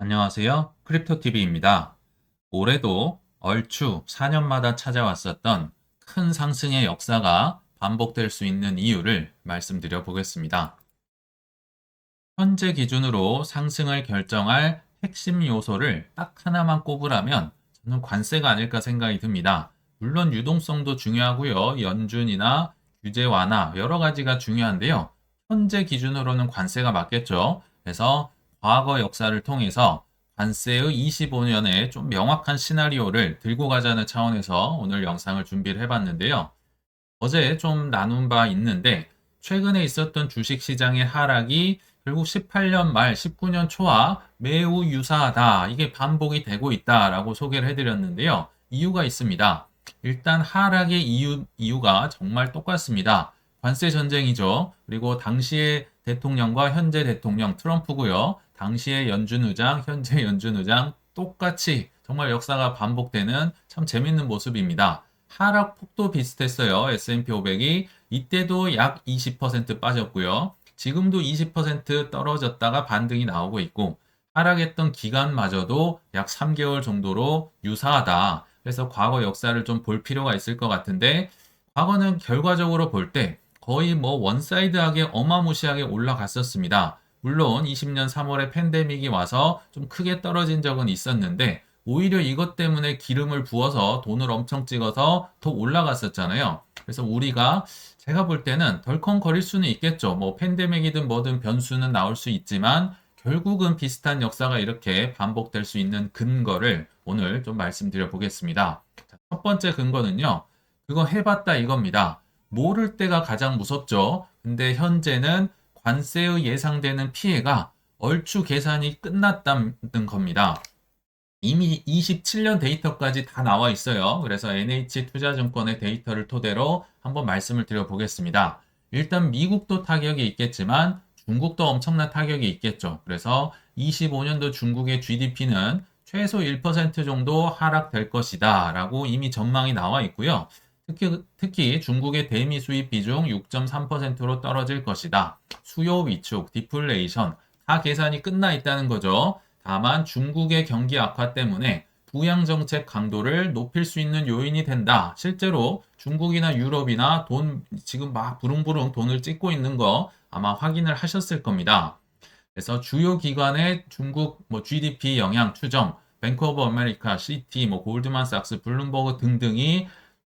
안녕하세요. 크립토TV입니다. 올해도 얼추 4년마다 찾아왔었던 큰 상승의 역사가 반복될 수 있는 이유를 말씀드려 보겠습니다. 현재 기준으로 상승을 결정할 핵심 요소를 딱 하나만 꼽으라면 저는 관세가 아닐까 생각이 듭니다. 물론 유동성도 중요하고요. 연준이나 규제 완화 여러 가지가 중요한데요. 현재 기준으로는 관세가 맞겠죠. 그래서 과거 역사를 통해서 관세의 25년의 좀 명확한 시나리오를 들고 가자는 차원에서 오늘 영상을 준비를 해봤는데요. 어제 좀 나눈 바 있는데 최근에 있었던 주식시장의 하락이 결국 18년 말 19년 초와 매우 유사하다. 이게 반복이 되고 있다라고 소개를 해드렸는데요. 이유가 있습니다. 일단 하락의 이유가 정말 똑같습니다. 관세 전쟁이죠. 그리고 당시의 대통령과 현재 대통령 트럼프고요. 당시의 연준 의장, 현재 연준 의장 똑같이 정말 역사가 반복되는 참 재밌는 모습입니다. 하락 폭도 비슷했어요. S&P 500이 이때도 약 20% 빠졌고요. 지금도 20% 떨어졌다가 반등이 나오고 있고 하락했던 기간마저도 약 3개월 정도로 유사하다. 그래서 과거 역사를 좀 볼 필요가 있을 것 같은데 과거는 결과적으로 볼 때 거의 뭐 원사이드하게 어마무시하게 올라갔었습니다. 물론 20년 3월에 팬데믹이 와서 좀 크게 떨어진 적은 있었는데 오히려 이것 때문에 기름을 부어서 돈을 엄청 찍어서 더 올라갔었잖아요. 그래서 우리가 제가 볼 때는 덜컹거릴 수는 있겠죠. 뭐 팬데믹이든 뭐든 변수는 나올 수 있지만 결국은 비슷한 역사가 이렇게 반복될 수 있는 근거를 오늘 좀 말씀드려 보겠습니다. 첫 번째 근거는요. 그거 해봤다 이겁니다. 모를 때가 가장 무섭죠. 근데 현재는 관세의 예상되는 피해가 얼추 계산이 끝났다는 겁니다. 이미 27년 데이터까지 다 나와 있어요. 그래서 NH투자증권의 데이터를 토대로 한번 말씀을 드려보겠습니다. 일단 미국도 타격이 있겠지만 중국도 엄청난 타격이 있겠죠. 그래서 25년도 중국의 GDP는 최소 1% 정도 하락될 것이다 라고 이미 전망이 나와 있고요. 특히 중국의 대미 수입 비중 6.3%로 떨어질 것이다. 수요 위축, 디플레이션 다 계산이 끝나 있다는 거죠. 다만 중국의 경기 악화 때문에 부양 정책 강도를 높일 수 있는 요인이 된다. 실제로 중국이나 유럽이나 돈 지금 막 부릉부릉 돈을 찍고 있는 거 아마 확인을 하셨을 겁니다. 그래서 주요 기관의 중국 뭐 GDP 영향 추정, 뱅크 오브 아메리카, CT, 뭐 골드만삭스, 블룸버그 등등이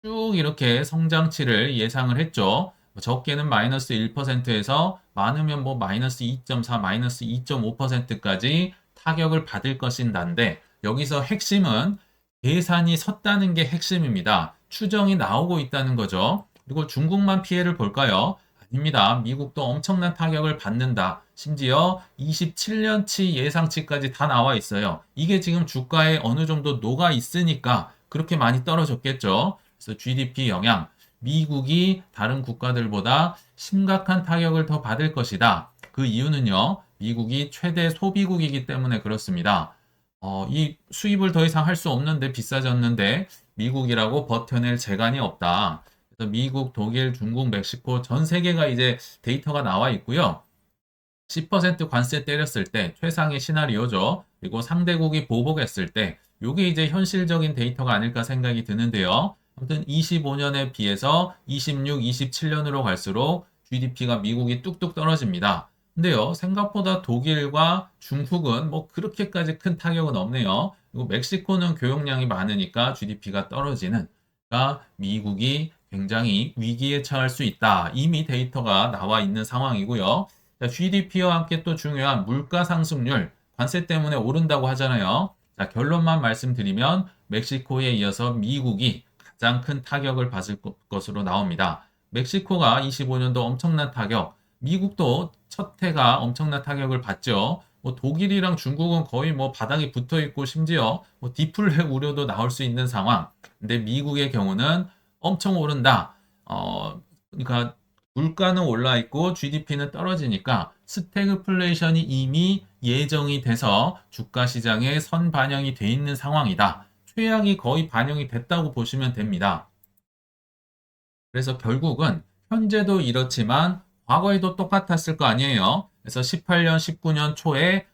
쭉 이렇게 성장치를 예상을 했죠. 적게는 마이너스 1%에서 많으면 뭐 마이너스 2.4, 마이너스 2.5%까지 타격을 받을 것인다인데 여기서 핵심은 계산이 섰다는 게 핵심입니다. 추정이 나오고 있다는 거죠. 그리고 중국만 피해를 볼까요? 아닙니다. 미국도 엄청난 타격을 받는다. 심지어 27년치 예상치까지 다 나와 있어요. 이게 지금 주가에 어느 정도 녹아 있으니까 그렇게 많이 떨어졌겠죠. 그래서 GDP 영향, 미국이 다른 국가들보다 심각한 타격을 더 받을 것이다. 그 이유는요, 미국이 최대 소비국이기 때문에 그렇습니다. 이 수입을 더 이상 할 수 없는데 비싸졌는데 미국이라고 버텨낼 재간이 없다. 그래서 미국, 독일, 중국, 멕시코 전 세계가 이제 데이터가 나와 있고요. 10% 관세 때렸을 때 최상의 시나리오죠. 그리고 상대국이 보복했을 때 이게 이제 현실적인 데이터가 아닐까 생각이 드는데요. 아무튼 25년에 비해서 26, 27년으로 갈수록 GDP가 미국이 뚝뚝 떨어집니다. 근데요, 생각보다 독일과 중국은 뭐 그렇게까지 큰 타격은 없네요. 그리고 멕시코는 교역량이 많으니까 GDP가 떨어지는, 그러니까 미국이 굉장히 위기에 처할 수 있다. 이미 데이터가 나와 있는 상황이고요. GDP와 함께 또 중요한 물가 상승률, 관세 때문에 오른다고 하잖아요. 자, 결론만 말씀드리면 멕시코에 이어서 미국이 가장 큰 타격을 받을 것으로 나옵니다. 멕시코가 25년도 엄청난 타격, 미국도 첫 해가 엄청난 타격을 받죠. 뭐 독일이랑 중국은 거의 뭐 바닥에 붙어 있고 심지어 뭐 디플레 우려도 나올 수 있는 상황. 근데 미국의 경우는 엄청 오른다. 그러니까 물가는 올라 있고 GDP는 떨어지니까 스태그플레이션이 이미 예정이 돼서 주가 시장에 선반영이 돼 있는 상황이다. 최악이 거의 반영이 됐다고 보시면 됩니다. 그래서 결국은 현재도 이렇지만 과거에도 똑같았을 거 아니에요. 그래서 18년, 19년 초에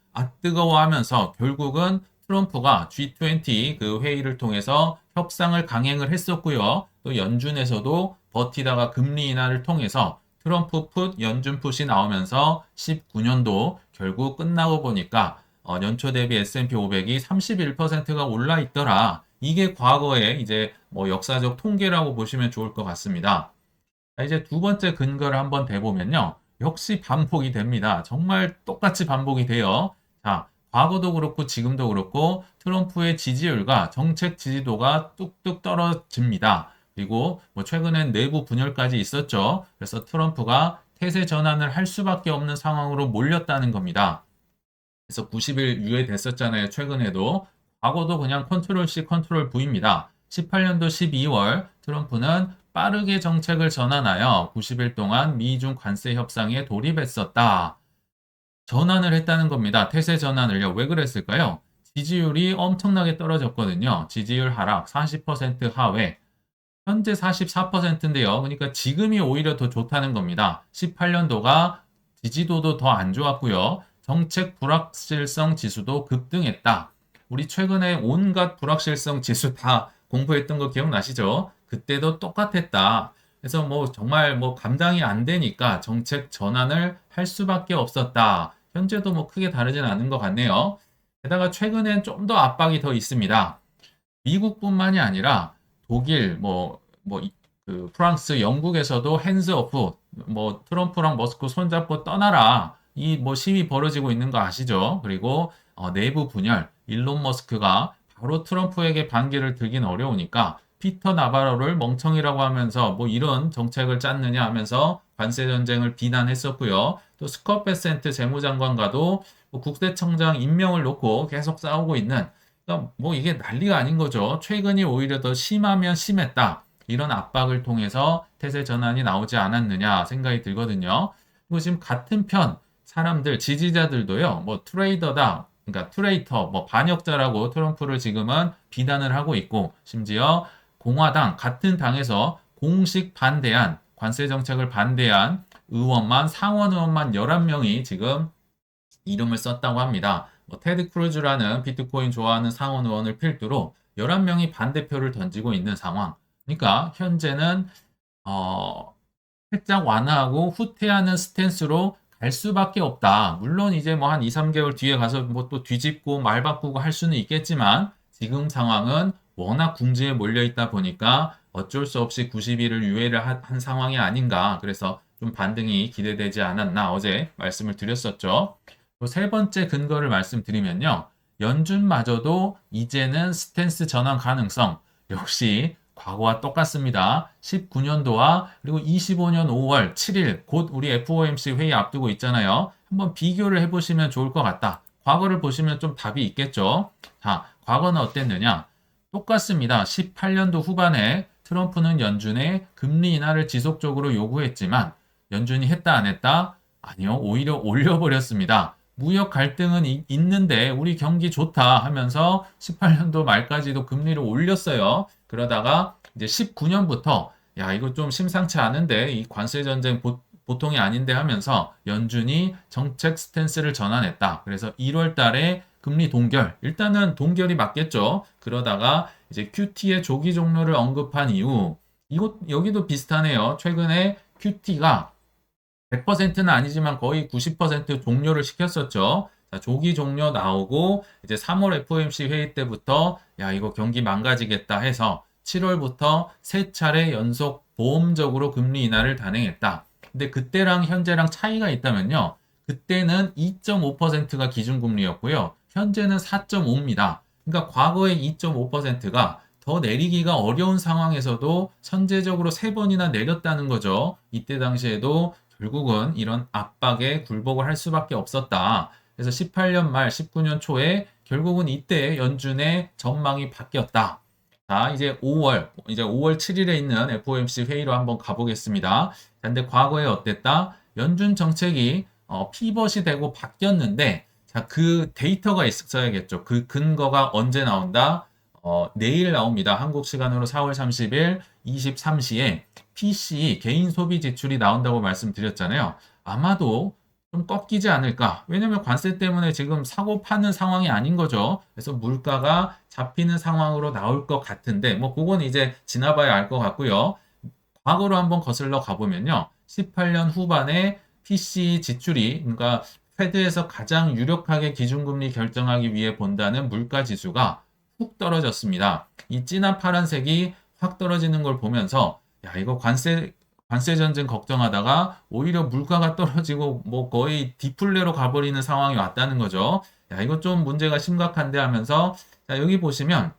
뜨거워하면서 결국은 트럼프가 G20 그 회의를 통해서 협상을 강행을 했었고요. 또 연준에서도 버티다가 금리 인하를 통해서 트럼프 풋, 연준 풋이 나오면서 19년도 결국 끝나고 보니까 연초 대비 S&P 500이 31%가 올라 있더라. 이게 과거의 이제 뭐 역사적 통계라고 보시면 좋을 것 같습니다. 자, 이제 두 번째 근거를 한번 대보면요. 역시 반복이 됩니다. 정말 똑같이 반복이 돼요. 자, 과거도 그렇고 지금도 그렇고 트럼프의 지지율과 정책 지지도가 뚝뚝 떨어집니다. 그리고 뭐 최근엔 내부 분열까지 있었죠. 그래서 트럼프가 태세 전환을 할 수밖에 없는 상황으로 몰렸다는 겁니다. 그래서 90일 유예됐었잖아요. 최근에도. 과거도 그냥 컨트롤 C, 컨트롤 V입니다. 18년도 12월 트럼프는 빠르게 정책을 전환하여 90일 동안 미중 관세 협상에 돌입했었다. 전환을 했다는 겁니다. 태세 전환을요. 왜 그랬을까요? 지지율이 엄청나게 떨어졌거든요. 지지율 하락 40% 하회. 현재 44%인데요. 그러니까 지금이 오히려 더 좋다는 겁니다. 18년도가 지지도도 더 안 좋았고요. 정책 불확실성 지수도 급등했다. 우리 최근에 온갖 불확실성 지수 다 공부했던 거 기억나시죠? 그때도 똑같았다. 그래서 뭐 정말 뭐 감당이 안 되니까 정책 전환을 할 수밖에 없었다. 현재도 뭐 크게 다르진 않은 것 같네요. 게다가 최근엔 좀 더 압박이 더 있습니다. 미국뿐만이 아니라 독일, 그 프랑스, 영국에서도 핸즈 오프, 뭐 트럼프랑 머스크 손잡고 떠나라. 이 뭐 시위 벌어지고 있는 거 아시죠? 그리고 내부 분열, 일론 머스크가 바로 트럼프에게 반기를 들긴 어려우니까 피터 나바로를 멍청이라고 하면서 뭐 이런 정책을 짰느냐 하면서 관세 전쟁을 비난했었고요. 또 스콧 베센트 재무장관과도 뭐 국세청장 임명을 놓고 계속 싸우고 있는 그러니까 뭐 이게 난리가 아닌 거죠. 최근이 오히려 더 심하면 심했다. 이런 압박을 통해서 태세 전환이 나오지 않았느냐 생각이 들거든요. 그리고 지금 같은 편 사람들, 지지자들도요, 뭐 트레이더다, 그러니까 트레이터, 뭐 반역자라고 트럼프를 지금은 비난을 하고 있고, 심지어 공화당, 같은 당에서 공식 반대한, 관세 정책을 반대한 상원 의원만 11명이 지금 이름을 썼다고 합니다. 뭐 테드 크루즈라는 비트코인 좋아하는 상원 의원을 필두로 11명이 반대표를 던지고 있는 상황. 그러니까 현재는 살짝 완화하고 후퇴하는 스탠스로 갈 수밖에 없다. 물론 이제 뭐 한 2, 3개월 뒤에 가서 뭐 또 뒤집고 말 바꾸고 할 수는 있겠지만 지금 상황은 워낙 궁지에 몰려 있다 보니까 어쩔 수 없이 90일을 유예를 한 상황이 아닌가. 그래서 좀 반등이 기대되지 않았나 어제 말씀을 드렸었죠. 세 번째 근거를 말씀드리면요. 연준마저도 이제는 스탠스 전환 가능성 역시 과거와 똑같습니다. 19년도와 그리고 25년 5월 7일 곧 우리 FOMC 회의 앞두고 있잖아요. 한번 비교를 해보시면 좋을 것 같다. 과거를 보시면 좀 답이 있겠죠. 자, 과거는 어땠느냐? 똑같습니다. 18년도 후반에 트럼프는 연준에 금리 인하를 지속적으로 요구했지만 연준이 했다 안 했다? 아니요. 오히려 올려버렸습니다. 무역 갈등은 있는데 우리 경기 좋다 하면서 18년도 말까지도 금리를 올렸어요. 그러다가 이제 19년부터 야 이거 좀 심상치 않은데 이 관세 전쟁 보통이 아닌데 하면서 연준이 정책 스탠스를 전환했다. 그래서 1월 달에 금리 동결. 일단은 동결이 맞겠죠. 그러다가 이제 QT의 조기 종료를 언급한 이후 여기도 비슷하네요. 최근에 QT가 100%는 아니지만 거의 90% 종료를 시켰었죠. 자, 조기 종료 나오고 이제 3월 FOMC 회의 때부터 야 이거 경기 망가지겠다 해서 7월부터 세 차례 연속 보험적으로 금리 인하를 단행했다. 근데 그때랑 현재랑 차이가 있다면요. 그때는 2.5%가 기준금리였고요. 현재는 4.5입니다. 그러니까 과거의 2.5%가 더 내리기가 어려운 상황에서도 선제적으로 3번이나 내렸다는 거죠. 이때 당시에도 결국은 이런 압박에 굴복을 할 수밖에 없었다. 그래서 18년 말 19년 초에 결국은 이때 연준의 전망이 바뀌었다. 자, 이제 5월 7일에 있는 FOMC 회의로 한번 가보겠습니다. 근데 과거에 어땠다? 연준 정책이 피벗이 되고 바뀌었는데 자, 그 데이터가 있어야겠죠. 그 근거가 언제 나온다? 내일 나옵니다. 한국 시간으로 4월 30일 23시에 PC 개인 소비 지출이 나온다고 말씀드렸잖아요. 아마도 좀 꺾이지 않을까? 왜냐면 관세 때문에 지금 사고 파는 상황이 아닌 거죠. 그래서 물가가 잡히는 상황으로 나올 것 같은데, 뭐, 그건 이제 지나봐야 알 것 같고요. 과거로 한번 거슬러 가보면요. 18년 후반에 PC 지출이, 그러니까 페드에서 가장 유력하게 기준금리 결정하기 위해 본다는 물가 지수가 훅 떨어졌습니다. 이 진한 파란색이 확 떨어지는 걸 보면서, 야, 이거 관세 전쟁 걱정하다가 오히려 물가가 떨어지고 뭐 거의 디플레로 가버리는 상황이 왔다는 거죠. 야, 이거 좀 문제가 심각한데 하면서, 자, 여기 보시면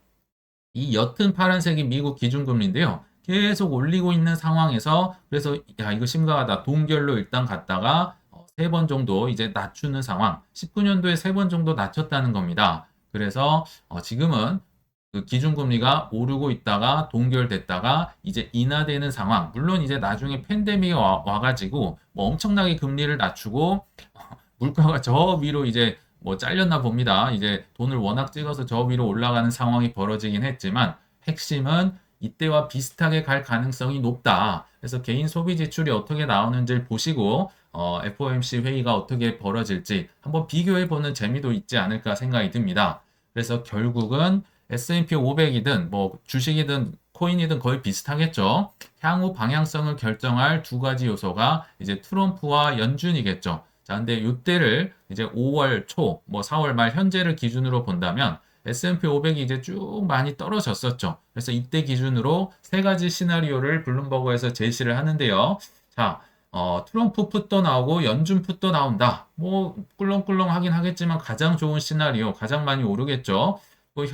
이 옅은 파란색이 미국 기준금리인데요. 계속 올리고 있는 상황에서 그래서 야 이거 심각하다. 동결로 일단 갔다가 3번 정도 이제 낮추는 상황. 19년도에 3번 정도 낮췄다는 겁니다. 그래서 지금은 그 기준금리가 오르고 있다가 동결됐다가 이제 인하되는 상황. 물론 이제 나중에 팬데믹이 와가지고 뭐 엄청나게 금리를 낮추고 물가가 저 위로 이제 뭐 잘렸나 봅니다. 이제 돈을 워낙 찍어서 저 위로 올라가는 상황이 벌어지긴 했지만 핵심은 이때와 비슷하게 갈 가능성이 높다. 그래서 개인 소비 지출이 어떻게 나오는지를 보시고 FOMC 회의가 어떻게 벌어질지 한번 비교해 보는 재미도 있지 않을까 생각이 듭니다. 그래서 결국은 S&P 500이든 뭐 주식이든 코인이든 거의 비슷하겠죠. 향후 방향성을 결정할 두 가지 요소가 이제 트럼프와 연준이겠죠. 자, 근데 이때를 이제 5월 초, 뭐 4월 말 현재를 기준으로 본다면 S&P 500이 이제 쭉 많이 떨어졌었죠. 그래서 이때 기준으로 세 가지 시나리오를 블룸버그에서 제시를 하는데요. 자, 트럼프 풋도 나오고 연준 풋도 나온다. 뭐 꿀렁꿀렁 하긴 하겠지만 가장 좋은 시나리오, 가장 많이 오르겠죠. 또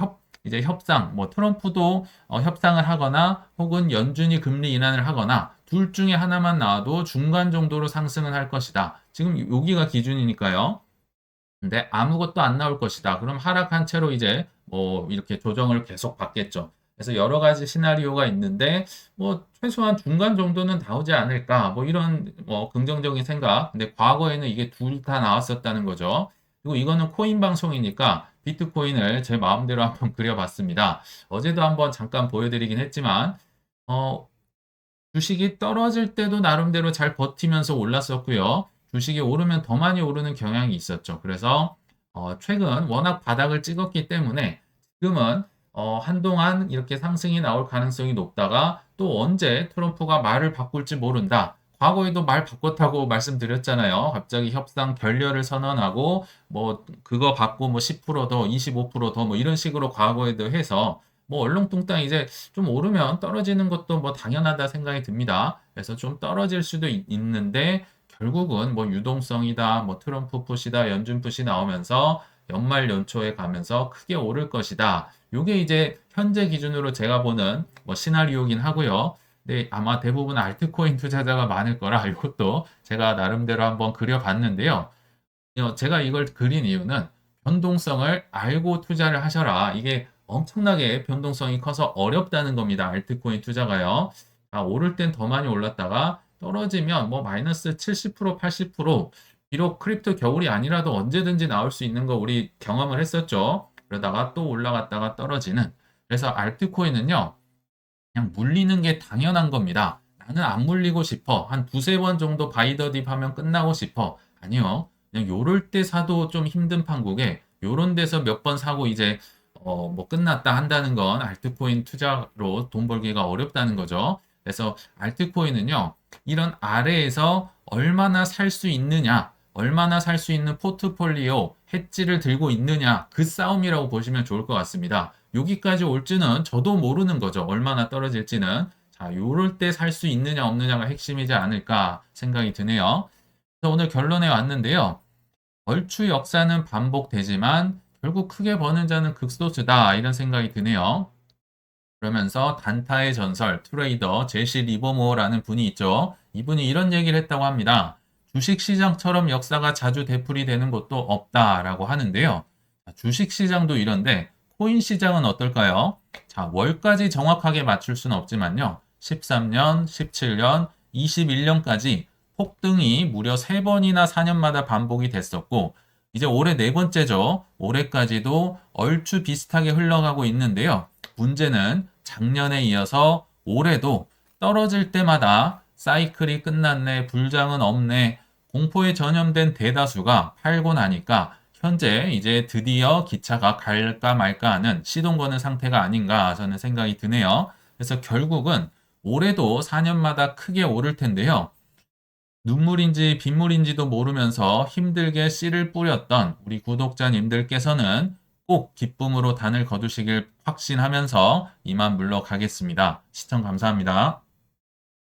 이제 협상, 뭐 트럼프도 협상을 하거나 혹은 연준이 금리 인하를 하거나 둘 중에 하나만 나와도 중간 정도로 상승은 할 것이다. 지금 여기가 기준이니까요. 근데 아무것도 안 나올 것이다. 그럼 하락한 채로 이제 뭐 이렇게 조정을 계속 받겠죠. 그래서 여러 가지 시나리오가 있는데 뭐 최소한 중간 정도는 나오지 않을까. 뭐 이런 뭐 긍정적인 생각. 근데 과거에는 이게 둘 다 나왔었다는 거죠. 그리고 이거는 코인 방송이니까 비트코인을 제 마음대로 한번 그려봤습니다. 어제도 한번 잠깐 보여드리긴 했지만 어, 주식이 떨어질 때도 나름대로 잘 버티면서 올랐었고요. 주식이 오르면 더 많이 오르는 경향이 있었죠. 그래서 최근 워낙 바닥을 찍었기 때문에 지금은 한동안 이렇게 상승이 나올 가능성이 높다가 또 언제 트럼프가 말을 바꿀지 모른다. 과거에도 말 바꿨다고 말씀드렸잖아요. 갑자기 협상 결렬을 선언하고 뭐 그거 받고 뭐 10%더, 25%더 뭐 이런 식으로 과거에도 해서 뭐 얼렁뚱땅 이제 좀 오르면 떨어지는 것도 뭐 당연하다 생각이 듭니다. 그래서 좀 떨어질 수도 있는데 결국은 뭐 유동성이다, 뭐 트럼프 풋이다, 연준 풋이 나오면서 연말 연초에 가면서 크게 오를 것이다. 요게 이제 현재 기준으로 제가 보는 뭐 시나리오긴 하고요. 근데 아마 대부분 알트코인 투자자가 많을 거라 이것도 제가 나름대로 한번 그려봤는데요. 제가 이걸 그린 이유는 변동성을 알고 투자를 하셔라. 이게 엄청나게 변동성이 커서 어렵다는 겁니다. 알트코인 투자가요. 오를 땐 더 많이 올랐다가 떨어지면 뭐 마이너스 70%, 80% 비록 크립토 겨울이 아니라도 언제든지 나올 수 있는 거 우리 경험을 했었죠. 그러다가 또 올라갔다가 떨어지는. 그래서 알트코인은요. 그냥 물리는 게 당연한 겁니다. 나는 안 물리고 싶어. 한 두세 번 정도 바이더 딥 하면 끝나고 싶어. 아니요. 그냥 요럴 때 사도 좀 힘든 판국에 요런 데서 몇 번 사고 이제 뭐 끝났다 한다는 건 알트코인 투자로 돈 벌기가 어렵다는 거죠. 그래서 알트코인은요. 이런 아래에서 얼마나 살 수 있느냐, 얼마나 살 수 있는 포트폴리오, 해지를 들고 있느냐 그 싸움이라고 보시면 좋을 것 같습니다. 여기까지 올지는 저도 모르는 거죠. 얼마나 떨어질지는. 자, 요럴 때 살 수 있느냐 없느냐가 핵심이지 않을까 생각이 드네요. 그래서 오늘 결론에 왔는데요. 얼추 역사는 반복되지만 결국 크게 버는 자는 극소수다 이런 생각이 드네요. 그러면서 단타의 전설 트레이더 제시 리버모어라는 분이 있죠. 이분이 이런 얘기를 했다고 합니다. 주식시장처럼 역사가 자주 되풀이 되는 것도 없다라고 하는데요. 주식시장도 이런데 코인 시장은 어떨까요? 자, 월까지 정확하게 맞출 수는 없지만요. 13년, 17년, 21년까지 폭등이 무려 3번이나 4년마다 반복이 됐었고 이제 올해 네 번째죠. 올해까지도 얼추 비슷하게 흘러가고 있는데요. 문제는 작년에 이어서 올해도 떨어질 때마다 사이클이 끝났네, 불장은 없네, 공포에 전염된 대다수가 팔고 나니까 현재 이제 드디어 기차가 갈까 말까 하는 시동 거는 상태가 아닌가 저는 생각이 드네요. 그래서 결국은 올해도 4년마다 크게 오를 텐데요. 눈물인지 빗물인지도 모르면서 힘들게 씨를 뿌렸던 우리 구독자님들께서는 꼭 기쁨으로 단을 거두시길 확신하면서 이만 물러가겠습니다. 시청 감사합니다.